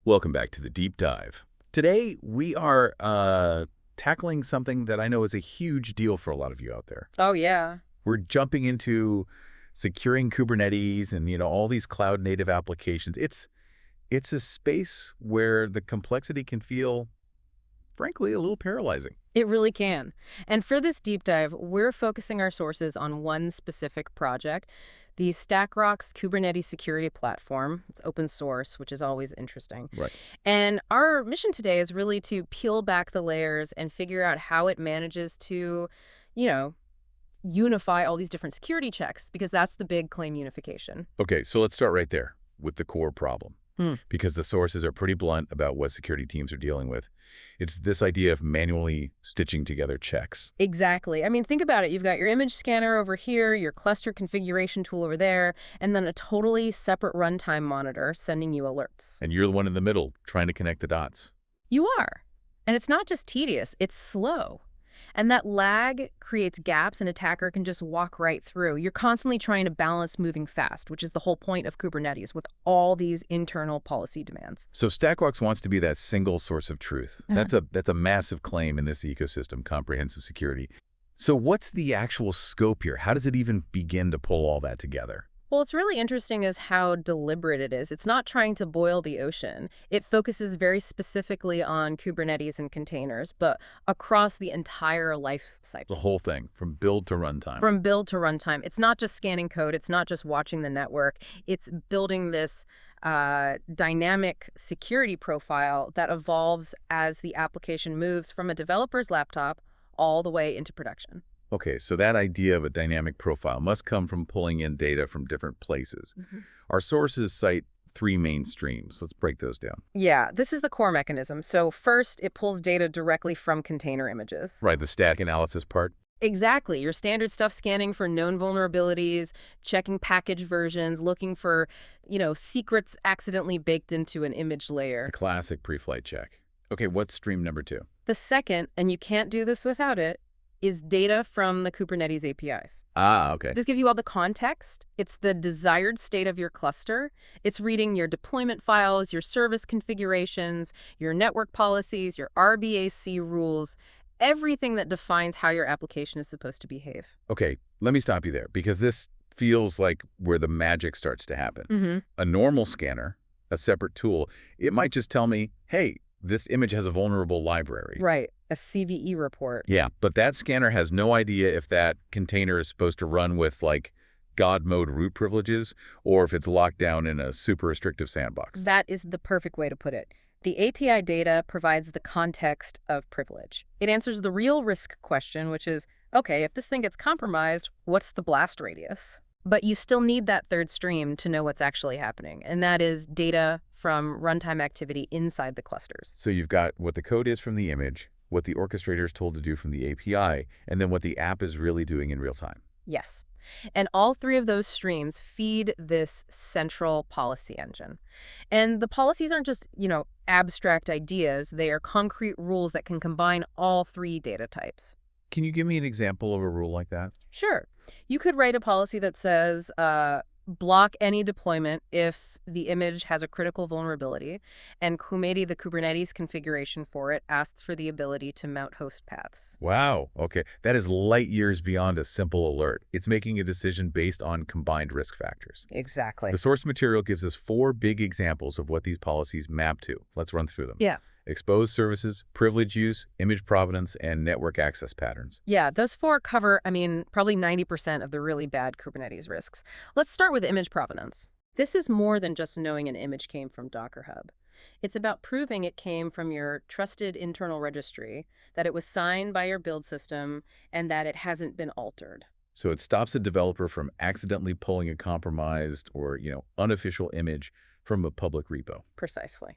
Welcome back to the Deep Dive. Today, we are tackling something that I know is a huge deal for a lot of you out there. Oh, yeah. We're jumping into securing Kubernetes and, all these cloud-native applications. It's a space where the complexity can feel, frankly, a little paralyzing. It really can. And for this deep dive, we're focusing our sources on one specific project, the StackRox Kubernetes security platform. It's open source, which is always interesting. Right. And our mission today is really to peel back the layers and figure out how it manages to, unify all these different security checks, because that's the big claim unification. Okay, so let's start right there with the core problem. Hmm. Because the sources are pretty blunt about what security teams are dealing with. It's this idea of manually stitching together checks. Exactly. I mean, think about it. You've got your image scanner over here, your cluster configuration tool over there, and then a totally separate runtime monitor sending you alerts. And you're the one in the middle trying to connect the dots. You are. And it's not just tedious, it's slow. And that lag creates gaps an attacker can just walk right through. You're constantly trying to balance moving fast, which is the whole point of Kubernetes with all these internal policy demands. So StackRox wants to be that single source of truth. That's a massive claim in this ecosystem, comprehensive security. So what's the actual scope here? How does it even begin to pull all that together? Well, what's really interesting is how deliberate it is. It's not trying to boil the ocean. It focuses very specifically on Kubernetes and containers, but across the entire life cycle. The whole thing, from build to runtime. From build to runtime. It's not just scanning code. It's not just watching the network. It's building this dynamic security profile that evolves as the application moves from a developer's laptop all the way into production. Okay, so that idea of a dynamic profile must come from pulling in data from different places. Our sources cite three main streams. Let's break those down. Yeah, this is the core mechanism. So first, it pulls data directly from container images. Right, the stack analysis part. Exactly. Your standard stuff, scanning for known vulnerabilities, checking package versions, looking for, secrets accidentally baked into an image layer. The classic pre-flight check. Okay, what's stream number 2? The second, and you can't do this without it, is data from the Kubernetes APIs. Ah, okay. This gives you all the context. It's the desired state of your cluster. It's reading your deployment files, your service configurations, your network policies, your RBAC rules, everything that defines how your application is supposed to behave. Okay, let me stop you there, because this feels like where the magic starts to happen. A normal scanner, a separate tool, it might just tell me, hey, this image has a vulnerable library. Right, a CVE report. Yeah, but that scanner has no idea if that container is supposed to run with, God mode root privileges, or if it's locked down in a super restrictive sandbox. That is the perfect way to put it. The API data provides the context of privilege. It answers the real risk question, which is, okay, if this thing gets compromised, what's the blast radius? But you still need that third stream to know what's actually happening, and that is data from runtime activity inside the clusters. So you've got what the code is from the image, what the orchestrator is told to do from the API, and then what the app is really doing in real time. Yes. And all three of those streams feed this central policy engine. And the policies aren't just, abstract ideas. They are concrete rules that can combine all three data types. Can you give me an example of a rule like that? Sure. You could write a policy that says, block any deployment if the image has a critical vulnerability, and the Kubernetes configuration for it asks for the ability to mount host paths. Wow, okay. That is light years beyond a simple alert. It's making a decision based on combined risk factors. Exactly. The source material gives us 4 big examples of what these policies map to. Let's run through them. Yeah. Exposed services, privilege use, image provenance, and network access patterns. Yeah, those 4 cover, probably 90% of the really bad Kubernetes risks. Let's start with image provenance. This is more than just knowing an image came from Docker Hub. It's about proving it came from your trusted internal registry, that it was signed by your build system, and that it hasn't been altered. So it stops a developer from accidentally pulling a compromised or, unofficial image from a public repo. Precisely.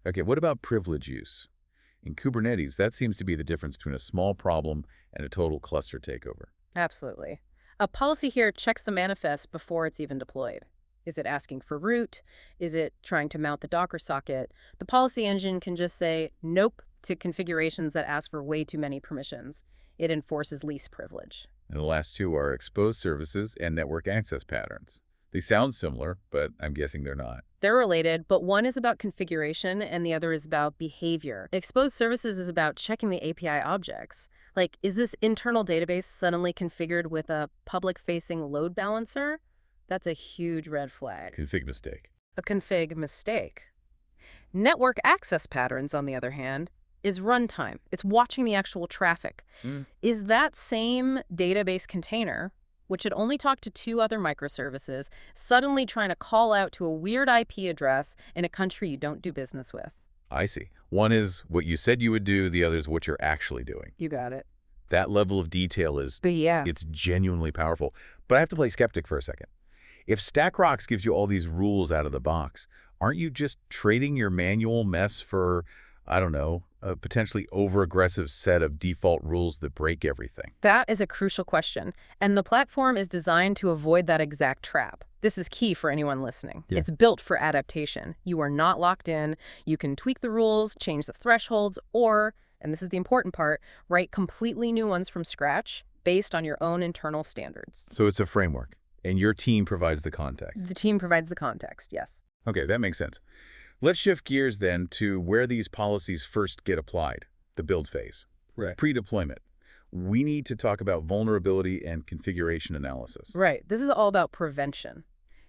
Okay, what about privilege use? In Kubernetes, that seems to be the difference between a small problem and a total cluster takeover. Absolutely. A policy here checks the manifest before it's even deployed. Is it asking for root? Is it trying to mount the Docker socket? The policy engine can just say nope to configurations that ask for way too many permissions. It enforces least privilege. And the last 2 are exposed services and network access patterns. They sound similar, but I'm guessing they're not. They're related, but one is about configuration and the other is about behavior. Exposed services is about checking the API objects. Like, is this internal database suddenly configured with a public-facing load balancer? That's a huge red flag. Config mistake. A config mistake. Network access patterns, on the other hand, is runtime. It's watching the actual traffic. Is that same database container, which had only talked to 2 other microservices, suddenly trying to call out to a weird IP address in a country you don't do business with? I see. One is what you said you would do, the other is what you're actually doing. You got it. That level of detail is, Yeah. it's genuinely powerful. But I have to play skeptic for a second. If StackRox gives you all these rules out of the box, aren't you just trading your manual mess for, I don't know, a potentially over-aggressive set of default rules that break everything? That is a crucial question, and the platform is designed to avoid that exact trap. This is key for anyone listening. Yeah. It's built for adaptation. You are not locked in. You can tweak the rules, change the thresholds, or, and this is the important part, write completely new ones from scratch based on your own internal standards. So it's a framework, and your team provides the context. The team provides the context, yes. Okay, that makes sense. Let's shift gears then to where these policies first get applied, the build phase. Right. Pre-deployment. We need to talk about vulnerability and configuration analysis. Right. This is all about prevention,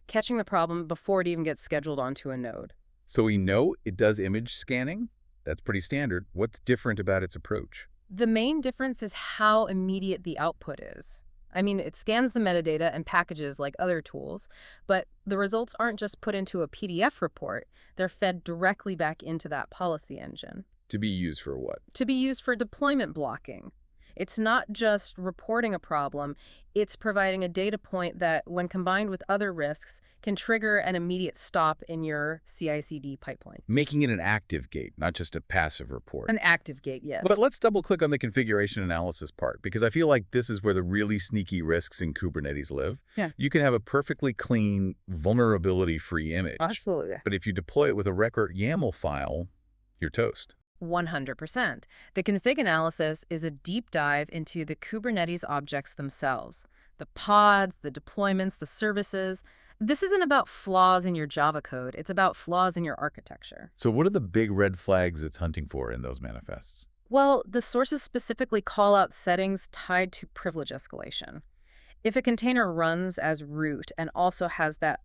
catching the problem before it even gets scheduled onto a node. So we know it does image scanning. That's pretty standard. What's different about its approach? The main difference is how immediate the output is. I mean, it scans the metadata and packages like other tools, but the results aren't just put into a PDF report. They're fed directly back into that policy engine. To be used for what? To be used for deployment blocking. It's not just reporting a problem, it's providing a data point that, when combined with other risks, can trigger an immediate stop in your CI/CD pipeline. Making it an active gate, not just a passive report. An active gate, yes. But let's double-click on the configuration analysis part, because I feel like this is where the really sneaky risks in Kubernetes live. Yeah. You can have a perfectly clean, vulnerability-free image. Absolutely. But if you deploy it with a record YAML file, you're toast. 100%. The config analysis is a deep dive into the Kubernetes objects themselves. The pods, the deployments, the services. This isn't about flaws in your Java code. It's about flaws in your architecture. So what are the big red flags it's hunting for in those manifests? Well, the sources specifically call out settings tied to privilege escalation. If a container runs as root and also has that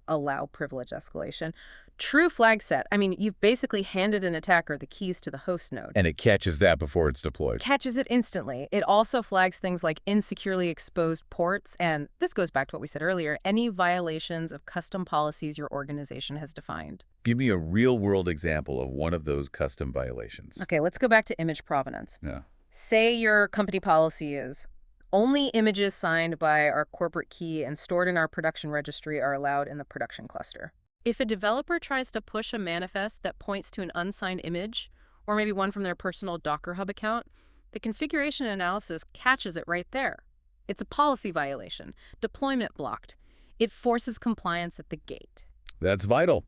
allow privilege escalation, true flag set. I mean, you've basically handed an attacker the keys to the host node. And it catches that before it's deployed. Catches it instantly. It also flags things like insecurely exposed ports, and this goes back to what we said earlier, any violations of custom policies your organization has defined. Give me a real-world example of one of those custom violations. Okay, let's go back to image provenance. Yeah. Say your company policy is only images signed by our corporate key and stored in our production registry are allowed in the production cluster. If a developer tries to push a manifest that points to an unsigned image, or maybe one from their personal Docker Hub account, the configuration analysis catches it right there. It's a policy violation, deployment blocked. It forces compliance at the gate. That's vital.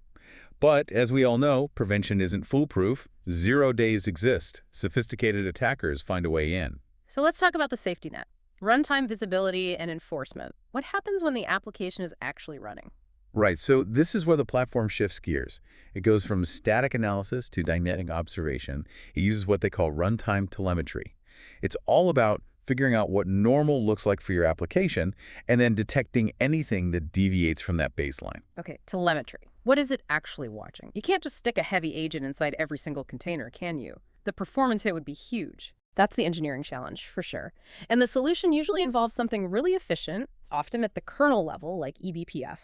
But as we all know, prevention isn't foolproof. 0 days exist. Sophisticated attackers find a way in. So let's talk about the safety net. Runtime visibility and enforcement. What happens when the application is actually running? Right, so this is where the platform shifts gears. It goes from static analysis to dynamic observation. It uses what they call runtime telemetry. It's all about figuring out what normal looks like for your application and then detecting anything that deviates from that baseline. Okay, telemetry. What is it actually watching? You can't just stick a heavy agent inside every single container, can you? The performance hit would be huge. That's the engineering challenge, for sure. And the solution usually involves something really efficient, often at the kernel level, like eBPF,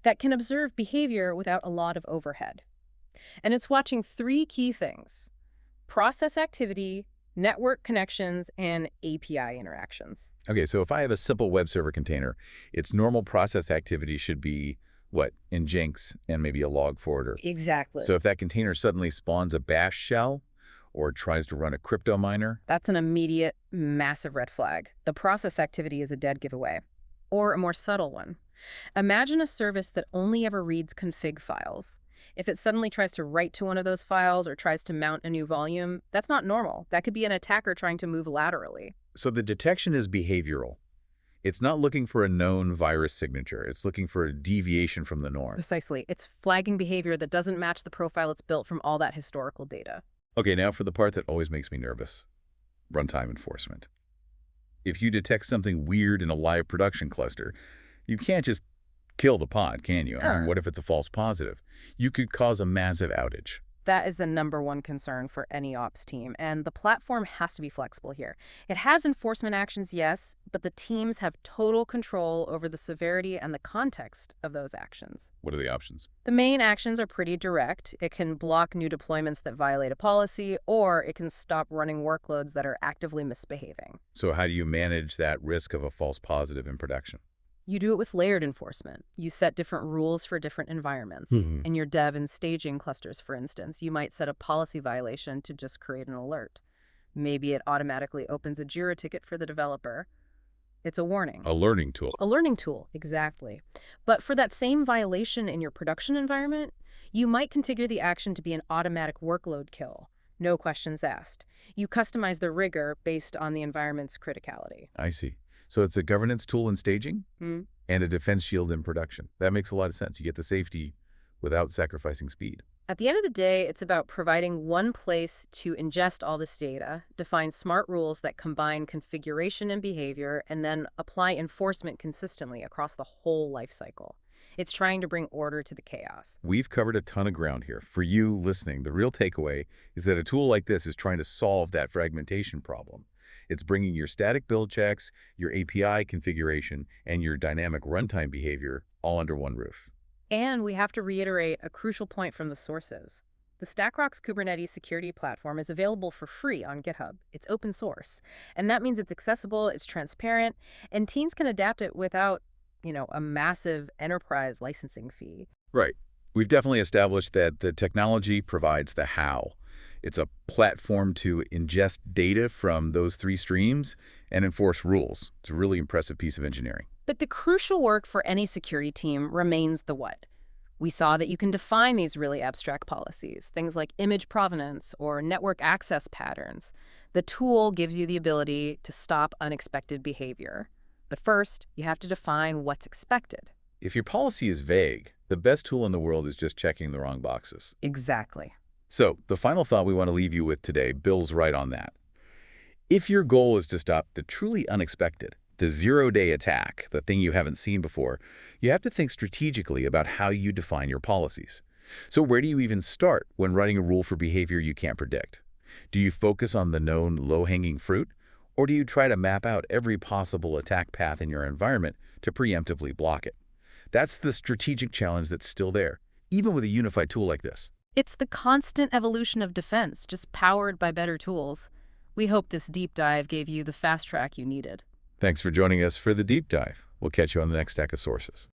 that can observe behavior without a lot of overhead. And it's watching 3 key things: process activity, network connections, and API interactions. Okay, so if I have a simple web server container, its normal process activity should be, what, Nginx and maybe a log forwarder. Exactly. So if that container suddenly spawns a bash shell or tries to run a crypto miner, that's an immediate, massive red flag. The process activity is a dead giveaway. Or a more subtle one. Imagine a service that only ever reads config files. If it suddenly tries to write to one of those files or tries to mount a new volume, that's not normal. That could be an attacker trying to move laterally. so the detection is behavioral. It's not looking for a known virus signature. It's looking for a deviation from the norm. Precisely. It's flagging behavior that doesn't match the profile it's built from all that historical data. Okay, now for the part that always makes me nervous. Runtime enforcement. If you detect something weird in a live production cluster, you can't just kill the pod, can you? I mean, Sure. what if it's a false positive? You could cause a massive outage. That is the #1 concern for any ops team, and the platform has to be flexible here. It has enforcement actions, yes, but the teams have total control over the severity and the context of those actions. What are the options? The main actions are pretty direct. It can block new deployments that violate a policy, or it can stop running workloads that are actively misbehaving. So how do you manage that risk of a false positive in production? You do it with layered enforcement. You set different rules for different environments. In your dev and staging clusters, for instance, you might set a policy violation to just create an alert. Maybe it automatically opens a Jira ticket for the developer. It's a warning. A learning tool. A learning tool, exactly. But for that same violation in your production environment, you might configure the action to be an automatic workload kill. No questions asked. You customize the rigor based on the environment's criticality. I see. So it's a governance tool in staging Hmm? and a defense shield in production. That makes a lot of sense. You get the safety without sacrificing speed. At the end of the day, it's about providing one place to ingest all this data, define smart rules that combine configuration and behavior, and then apply enforcement consistently across the whole lifecycle. It's trying to bring order to the chaos. We've covered a ton of ground here. For you listening, the real takeaway is that a tool like this is trying to solve that fragmentation problem. It's bringing your static build checks, your API configuration, and your dynamic runtime behavior all under one roof. And we have to reiterate a crucial point from the sources. The StackRox Kubernetes security platform is available for free on GitHub. It's open source. And that means it's accessible, it's transparent, and teams can adapt it without, a massive enterprise licensing fee. Right. We've definitely established that the technology provides the how. It's a platform to ingest data from those three streams and enforce rules. It's a really impressive piece of engineering. But the crucial work for any security team remains the what. We saw that you can define these really abstract policies, things like image provenance or network access patterns. The tool gives you the ability to stop unexpected behavior. But first, you have to define what's expected. If your policy is vague, the best tool in the world is just checking the wrong boxes. Exactly. So the final thought we want to leave you with today builds right on that. If your goal is to stop the truly unexpected, the zero-day attack, the thing you haven't seen before, you have to think strategically about how you define your policies. So where do you even start when writing a rule for behavior you can't predict? Do you focus on the known low-hanging fruit, or do you try to map out every possible attack path in your environment to preemptively block it? That's the strategic challenge that's still there, even with a unified tool like this. It's the constant evolution of defense, just powered by better tools. We hope this deep dive gave you the fast track you needed. Thanks for joining us for the deep dive. We'll catch you on the next stack of sources.